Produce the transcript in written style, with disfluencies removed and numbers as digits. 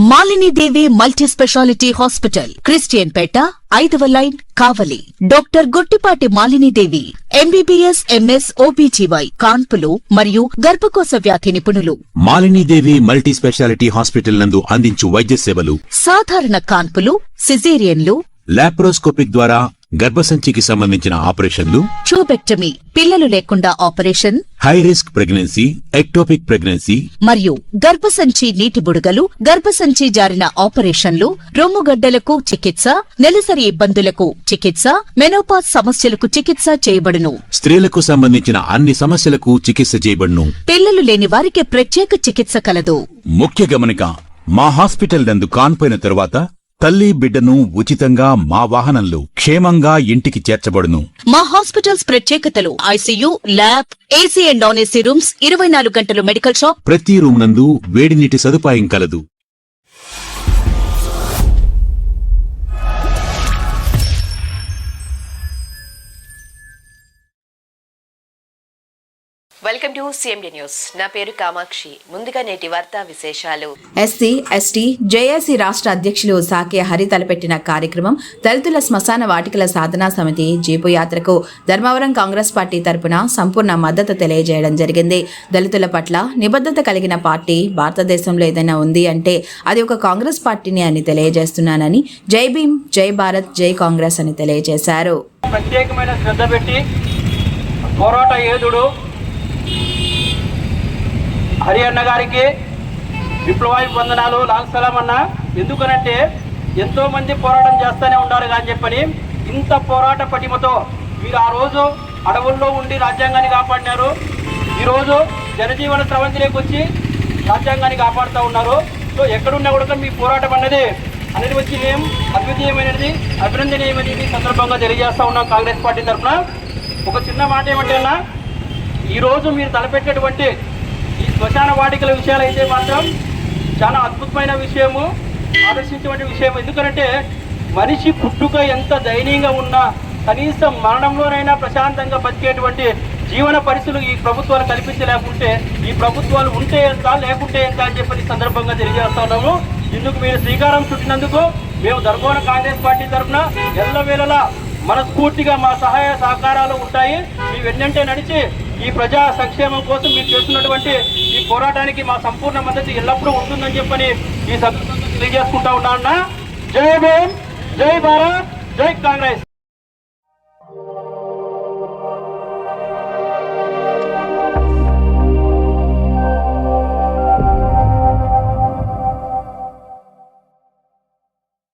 మాలిని దేవి multi speciality hospital, Christian పేట, 5వ line, కావలి. Doctor Guttipati Malini దేవి MBBS, MS, OBGY, కాన్పులు మరియు గర్భకోశ వ్యాధి నిపుణులు. మాలిని దేవి మల్టీ స్పెషాలిటీ హాస్పిటల్ నందు అందించు వైద్య సేవలు: సాధారణ కాన్పులు, సిజేరియన్లు, లాప్రోస్కోపిక్ ద్వారా గర్భసంచికి సంబంధించిన ఆపరేషన్లు, ట్యూబెక్టమీ, పిల్లలు లేకుండా operation, high risk pregnancy, ectopic pregnancy మరియు గర్భసంచి నీటి బుడగలు, గర్భసంచి జారిన ఆపరేషన్లు, రొమ్ముగడ్డలకు చికిత్స, నెలసరి ఇబ్బందులకు చికిత్స, మెనోపాజ్ సమస్యలకు చికిత్స చేయబడును. స్త్రీలకు సంబంధించిన అన్ని సమస్యలకు చికిత్స చేయబడును. పిల్లలు లేని వారికి ప్రత్యేక చికిత్స కలదు. ముఖ్య గమనిక: మా హాస్పిటల్ నందు కాన్పోయిన తరువాత తల్లి బిడ్డను ఉచితంగా మా వాహనంలో క్షేమంగా ఇంటికి చేర్చబడును. మా హాస్పిటల్స్ ప్రత్యేకతలు: ICU, lab, AC and non AC rooms, 24 గంటలు మెడికల్ షాప్, ప్రతి రూమ్ నందు వేడి నీటి సదుపాయం కలదు. Welcome to CMD news. నా పేరు కామాక్షి. ముందుగా నేటి వార్తా విశేషాలు. ఎస్సీ, ఎస్టీ, జేఏసీ రాష్ట్ర అధ్యక్షులు సాకే హరి తలపెట్టిన కార్యక్రమం దళితుల శ్మశాన వాటికల సాధనా సమితి జీపు యాత్రకు ధర్మవరం కాంగ్రెస్ పార్టీ తరపున సంపూర్ణ మద్దతు తెలియజేయడం జరిగింది. దళితుల పట్ల నిబద్ధత కలిగిన పార్టీ భారతదేశంలో ఏదైనా ఉంది అంటే అది ఒక కాంగ్రెస్ పార్టీని అని తెలియజేస్తున్నానని జై భీమ్, జై భారత్, జై కాంగ్రెస్ అని తెలియజేశారు. ప్రత్యేకమైన శ్రద్ధ పెట్టి పోరాట యోధుడు హరి అన్న గారికి విప్లవాయి వందనాలు, లాల్ సలాం అన్న. ఎందుకనంటే ఎంతో మంది పోరాటం చేస్తూనే ఉన్నారు కానీ చెప్పని ఇంత పోరాట పటిమతో మీరు ఆ రోజు అడవుల్లో ఉండి రాజ్యాంగాన్ని కాపాడినారు. ఈరోజు జనజీవన స్రవంతిలోకి వచ్చి రాజ్యాంగాన్ని కాపాడుతూ ఉన్నారు. సో ఎక్కడున్నా కూడా మీ పోరాటం అనేది వచ్చి ఏం అద్వితీయమైనది, అభినందనీయమైనది సందర్భంగా తెలియజేస్తూ ఉన్నాం కాంగ్రెస్ పార్టీ తరఫున. ఒక చిన్న మాట ఏమంటే అన్న, ఈరోజు మీరు తలపెట్టినటువంటి ఈ శ్మశాన వాటికల విషయాలు అయితే మాత్రం చాలా అద్భుతమైన విషయము, ఆదర్శించే విషయం. ఎందుకంటే మనిషి పుట్టుక ఎంత దయనీయంగా ఉన్నా కనీసం మరణంలోనైనా ప్రశాంతంగా బతికేటువంటి జీవన పరిస్థితులు ఈ ప్రభుత్వాలు కల్పించలేకుంటే ఈ ప్రభుత్వాలు ఉంటే ఎంత లేకుంటే ఎంత అని చెప్పి సందర్భంగా తెలియజేస్తా ఉన్నాము. ఇందుకు మీరు శ్రీకారం చుట్టినందుకు మేము ధర్మవరం కాంగ్రెస్ పార్టీ తరఫున ఎల్లవేళలా మనస్ఫూర్తిగా మా సహాయ సహకారాలు ఉంటాయి. మీ వెన్నంటే నడిచి ఈ ప్రజా సంక్షేమం కోసం మీరు చేస్తున్నటువంటి ఈ పోరాటానికి మా సంపూర్ణ మద్దతు ఎల్లప్పుడూ ఉంటుందని చెప్పని ఈ సందర్భంగా తెలియజేసుకుంటా ఉన్నా. జై భీమ్, జై భారత్, జై కాంగ్రెస్.